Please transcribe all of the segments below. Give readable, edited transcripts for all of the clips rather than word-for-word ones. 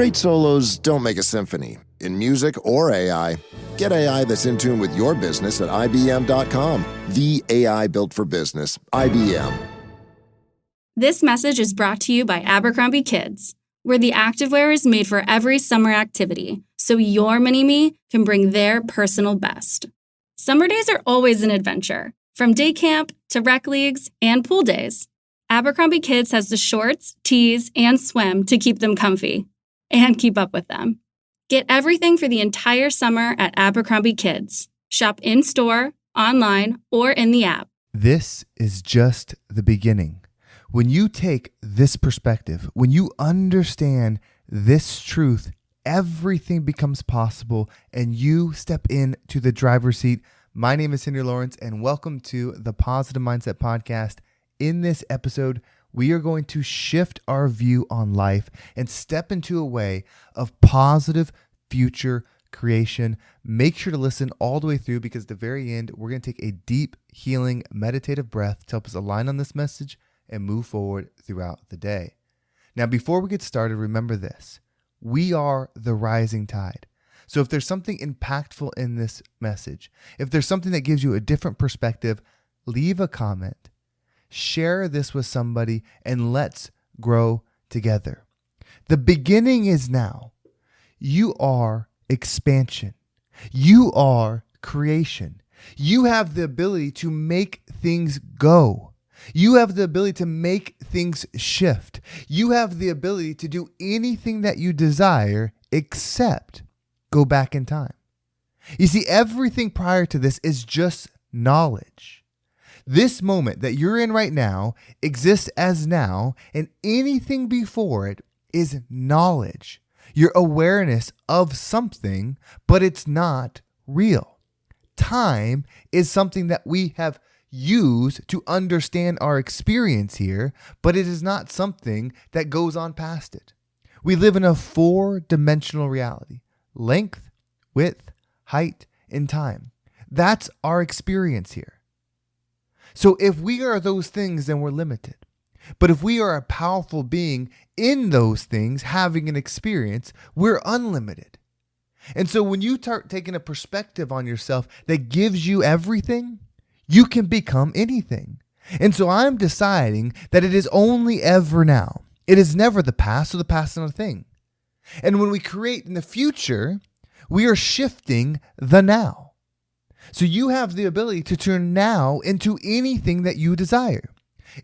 Great solos don't make a symphony. In music or AI, get AI that's in tune with your business at IBM.com. The AI built for business. IBM. This message is brought to you by Abercrombie Kids, where the activewear is made for every summer activity, so your mini-me can bring their personal best. Summer days are always an adventure, from day camp to rec leagues and pool days. Abercrombie Kids has the shorts, tees, and swim to keep them comfy and keep up with them. Get everything for the entire summer at Abercrombie Kids. Shop in-store, online, or in the app. This is just the beginning. When you take this perspective, when you understand this truth, everything becomes possible and you step into the driver's seat. My name is Henry Lawrence and welcome to the Positive Mindset Podcast. In this episode, we are going to shift our view on life and step into a way of positive future creation. Make sure to listen all the way through because at the very end, we're going to take a deep, healing, meditative breath to help us align on this message and move forward throughout the day. Now, before we get started, remember this. We are the rising tide. So if there's something impactful in this message, if there's something that gives you a different perspective, leave a comment. Share this with somebody and let's grow together. The beginning is now. You are expansion. You are creation. You have the ability to make things go. You have the ability to make things shift. You have the ability to do anything that you desire except go back in time. You see, everything prior to this is just knowledge. This moment that you're in right now exists as now, and anything before it is knowledge. Your awareness of something, but it's not real. Time is something that we have used to understand our experience here, but it is not something that goes on past it. We live in a 4-dimensional reality: length, width, height, and time. That's our experience here. So if we are those things, then we're limited. But if we are a powerful being in those things, having an experience, we're unlimited. And so when you start taking a perspective on yourself that gives you everything, you can become anything. And so I'm deciding that it is only ever now. It is never the past, so the past is not a thing. And when we create in the future, we are shifting the now. So you have the ability to turn now into anything that you desire.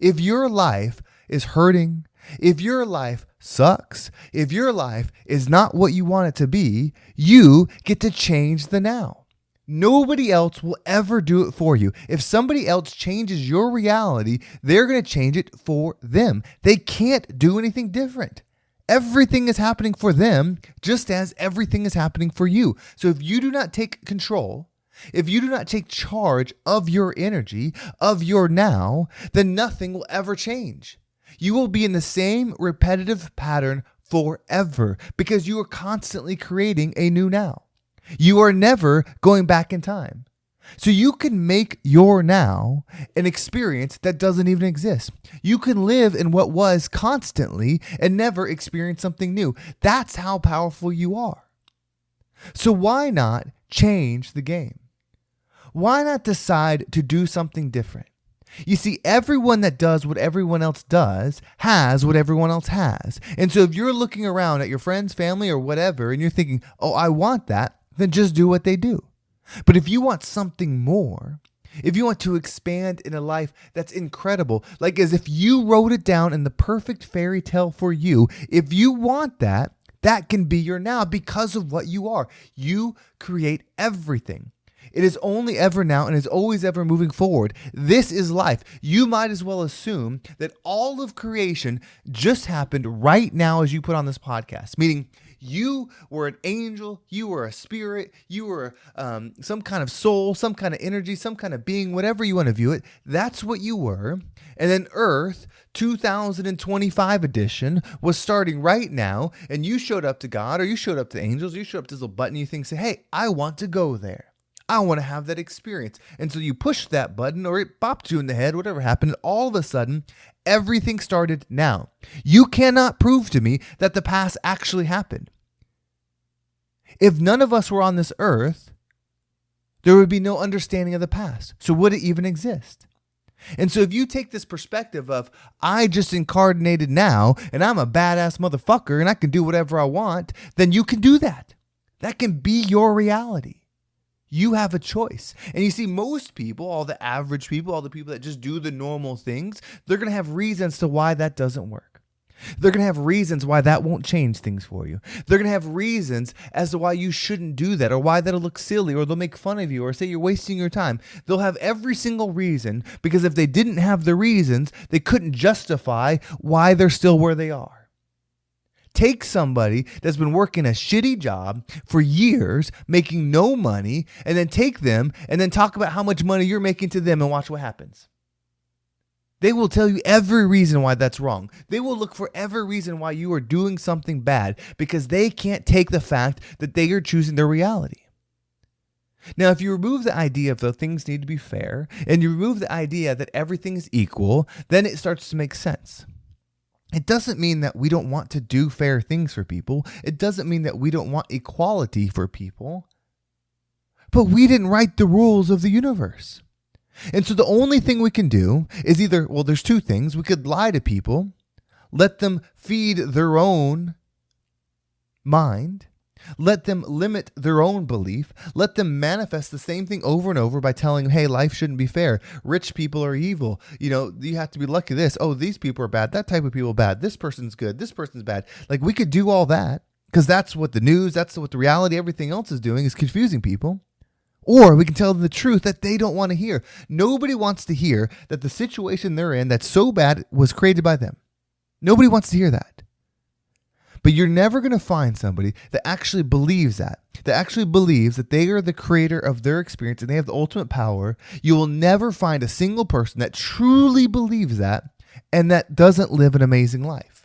If your life is hurting, if your life sucks, if your life is not what you want it to be, you get to change the now. Nobody else will ever do it for you. If somebody else changes your reality, they're going to change it for them. They can't do anything different. Everything is happening for them, just as everything is happening for you. So if you do not take control, if you do not take charge of your energy, of your now, then nothing will ever change. You will be in the same repetitive pattern forever because you are constantly creating a new now. You are never going back in time. So you can make your now an experience that doesn't even exist. You can live in what was constantly and never experience something new. That's how powerful you are. So why not change the game? Why not decide to do something different? You see, everyone that does what everyone else does has what everyone else has. And so if you're looking around at your friends, family, or whatever, and you're thinking, oh, I want that, then just do what they do. But if you want something more, if you want to expand in a life that's incredible, like as if you wrote it down in the perfect fairy tale for you, if you want that, that can be your now because of what you are. You create everything. It is only ever now and is always ever moving forward. This is life. You might as well assume that all of creation just happened right now as you put on this podcast, meaning you were an angel, you were a spirit, you were some kind of soul, some kind of energy, some kind of being, whatever you want to view it. That's what you were. And then Earth 2025 edition was starting right now, and you showed up to God, or you showed up to angels, or you showed up to this little button you think, say, hey, I want to go there. I want to have that experience. And so you push that button or it bopped you in the head, whatever happened. And all of a sudden, everything started now. You cannot prove to me that the past actually happened. If none of us were on this earth, there would be no understanding of the past. So would it even exist? And so if you take this perspective of, I just incarnated now and I'm a badass motherfucker and I can do whatever I want, then you can do that. That can be your reality. You have a choice. And you see, most people, all the average people, all the people that just do the normal things, they're going to have reasons to why that doesn't work. They're going to have reasons why that won't change things for you. They're going to have reasons as to why you shouldn't do that, or why that'll look silly, or they'll make fun of you, or say you're wasting your time. They'll have every single reason, because if they didn't have the reasons, they couldn't justify why they're still where they are. Take somebody that's been working a shitty job for years, making no money, and then take them and then talk about how much money you're making to them and watch what happens. They will tell you every reason why that's wrong. They will look for every reason why you are doing something bad, because they can't take the fact that they are choosing their reality. Now, if you remove the idea of the things need to be fair, and you remove the idea that everything is equal, then it starts to make sense. It doesn't mean that we don't want to do fair things for people. It doesn't mean that we don't want equality for people. But we didn't write the rules of the universe. And so the only thing we can do is either, well, there's two things. We could lie to people, let them feed their own mind, let them limit their own belief, let them manifest the same thing over and over by telling them, hey, life shouldn't be fair. Rich people are evil. You know, you have to be lucky this. Oh, these people are bad. That type of people are bad. This person's good. This person's bad. Like, we could do all that because that's what the news, that's what the reality, everything else is doing, is confusing people. Or we can tell them the truth that they don't want to hear. Nobody wants to hear that the situation they're in that's so bad was created by them. Nobody wants to hear that. But you're never going to find somebody that actually believes that actually believes that they are the creator of their experience and they have the ultimate power. You will never find a single person that truly believes that and that doesn't live an amazing life.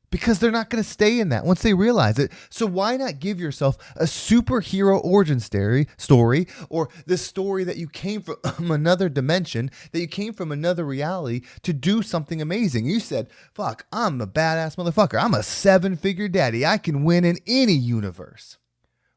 Because they're not going to stay in that once they realize it. So why not give yourself a superhero origin story, or this story that you came from another dimension, that you came from another reality to do something amazing. You said, fuck, I'm a badass motherfucker. I'm a 7-figure daddy. I can win in any universe.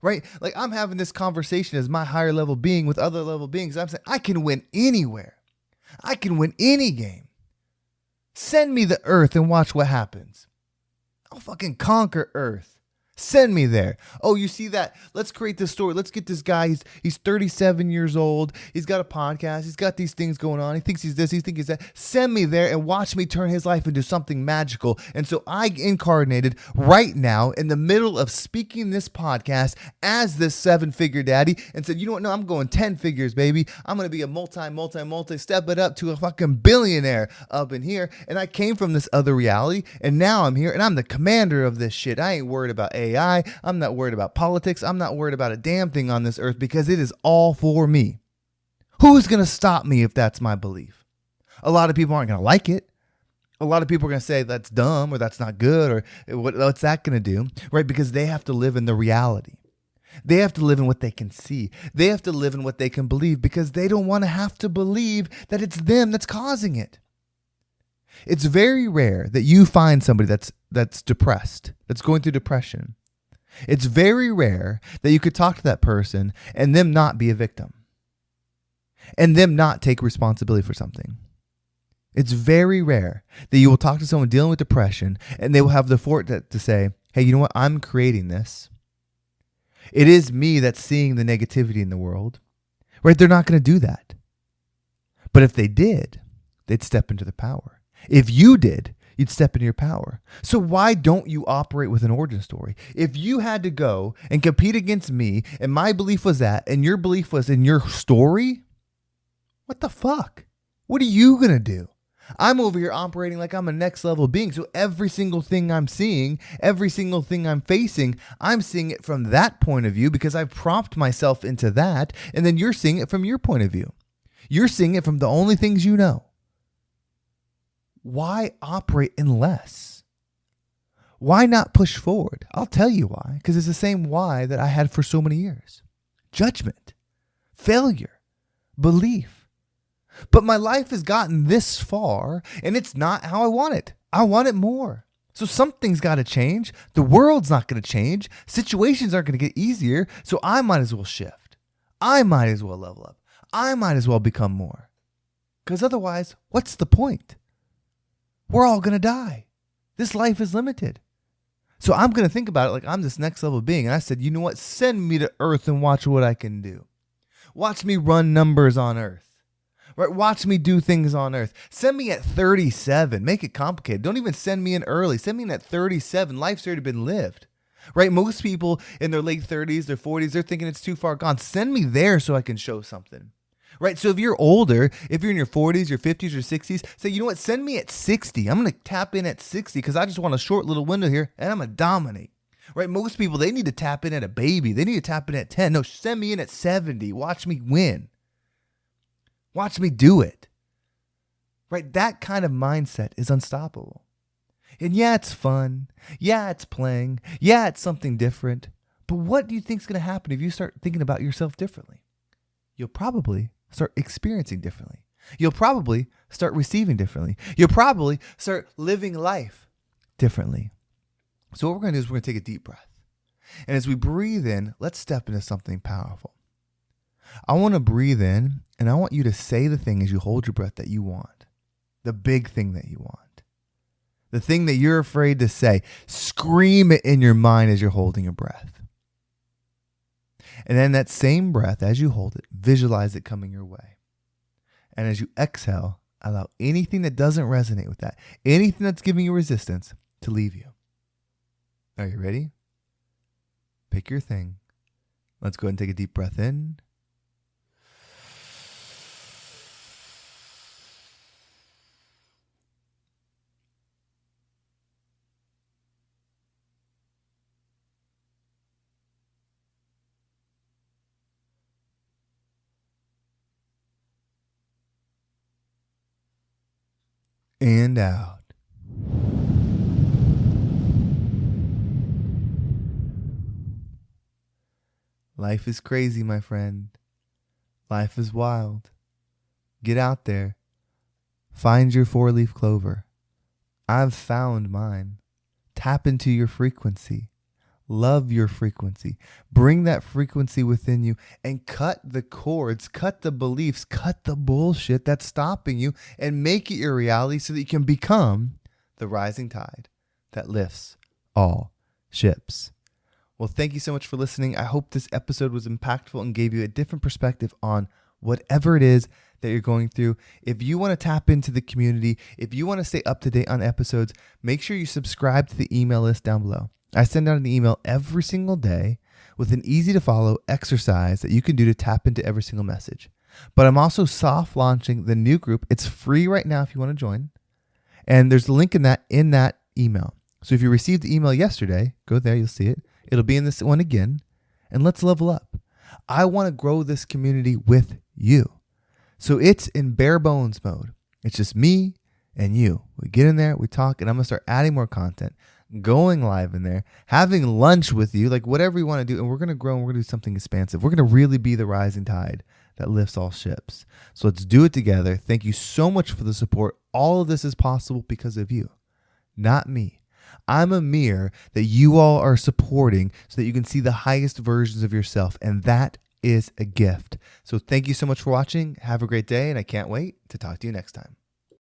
Right? Like, I'm having this conversation as my higher level being with other level beings. I'm saying, I can win anywhere. I can win any game. Send me the earth and watch what happens. I'll fucking conquer Earth. Send me there. Oh, you see that? Let's create this story. Let's get this guy. He's 37 years old. He's got a podcast. He's got these things going on. He thinks he's this. He thinks he's that. Send me there and watch me turn his life into something magical. And so I incarnated right now in the middle of speaking this podcast as this 7-figure daddy and said, you know what? No, I'm going 10 figures, baby. I'm going to be a multi, step it up to a fucking billionaire up in here. And I came from this other reality. And now I'm here and I'm the commander of this shit. I ain't worried about AI. I'm not worried about politics. I'm not worried about a damn thing on this earth because it is all for me. Who's going to stop me if that's my belief? A lot of people aren't going to like it. A lot of people are going to say that's dumb or that's not good or what's that going to do, right? Because they have to live in the reality. They have to live in what they can see. They have to live in what they can believe because they don't want to have to believe that it's them that's causing it. It's very rare that you find somebody that's depressed, that's going through depression. It's very rare that you could talk to that person and them not be a victim and them not take responsibility for something. It's very rare that you will talk to someone dealing with depression and they will have the fortitude to say, hey, you know what? I'm creating this. It is me that's seeing the negativity in the world, right? They're not going to do that. But if they did, they'd step into the power. If you did, you'd step into your power. So why don't you operate with an origin story? If you had to go and compete against me and my belief was that and your belief was in your story, what the fuck? What are you going to do? I'm over here operating like I'm a next level being. So every single thing I'm seeing, every single thing I'm facing, I'm seeing it from that point of view because I've propped myself into that. And then you're seeing it from your point of view. You're seeing it from the only things you know. Why operate in less? Why not push forward? I'll tell you why. Because it's the same why that I had for so many years. Judgment. failure, belief. But my life has gotten this far and it's not how I want it. I want it more. So something's got to change. The world's not going to change. Situations aren't going to get easier. So I might as well shift. I might as well level up. I might as well become more. Because otherwise, what's the point? We're all going to die. This life is limited. So I'm going to think about it like I'm this next level being. And I said, you know what? Send me to Earth and watch what I can do. Watch me run numbers on Earth. Right? Watch me do things on Earth. Send me at 37. Make it complicated. Don't even send me in early. Send me in at 37. Life's already been lived. Right? Most people in their late 30s, their 40s, they're thinking it's too far gone. Send me there so I can show something. Right? So if you're older, if you're in your 40s, your 50s, or 60s, say, you know what? Send me at 60. I'm going to tap in at 60 because I just want a short little window here and I'm going to dominate. Right? Most people, they need to tap in at a baby. They need to tap in at 10. No, send me in at 70. Watch me win. Watch me do it. Right? That kind of mindset is unstoppable. And yeah, it's fun. Yeah, it's playing. Yeah, it's something different. But what do you think is going to happen if you start thinking about yourself differently? You'll probably start experiencing differently. You'll probably start receiving differently. You'll probably start living life differently. So what we're going to do is we're going to take a deep breath. And as we breathe in, let's step into something powerful. I want to breathe in, and I want you to say the thing as you hold your breath that you want. The big thing that you want. The thing that you're afraid to say. Scream it in your mind as you're holding your breath. And then that same breath, as you hold it, visualize it coming your way. And as you exhale, allow anything that doesn't resonate with that, anything that's giving you resistance, to leave you. Are you ready? Pick your thing. Let's go ahead and take a deep breath in. And out. Life is crazy, my friend. Life is wild. Get out there. Find your 4-leaf clover. I've found mine. Tap into your frequency. Love your frequency. Bring that frequency within you and cut the cords, cut the beliefs, cut the bullshit that's stopping you and make it your reality so that you can become the rising tide that lifts all ships. Well, thank you so much for listening. I hope this episode was impactful and gave you a different perspective on whatever it is that you're going through. If you want to tap into the community, if you want to stay up to date on episodes, make sure you subscribe to the email list down below. I send out an email every single day with an easy to follow exercise that you can do to tap into every single message. But I'm also soft launching the new group. It's free right now if you want to join. And there's a link in that email. So if you received the email yesterday, go there, you'll see it. It'll be in this one again. And let's level up. I want to grow this community with you. So it's in bare bones mode. It's just me and you. We get in there, we talk, and I'm going to start adding more content, going live in there, having lunch with you, like whatever you want to do. And we're going to grow and we're going to do something expansive. We're going to really be the rising tide that lifts all ships. So let's do it together. Thank you so much for the support. All of this is possible because of you, not me. I'm a mirror that you all are supporting so that you can see the highest versions of yourself. And that is a gift. So thank you so much for watching. Have a great day. And I can't wait to talk to you next time.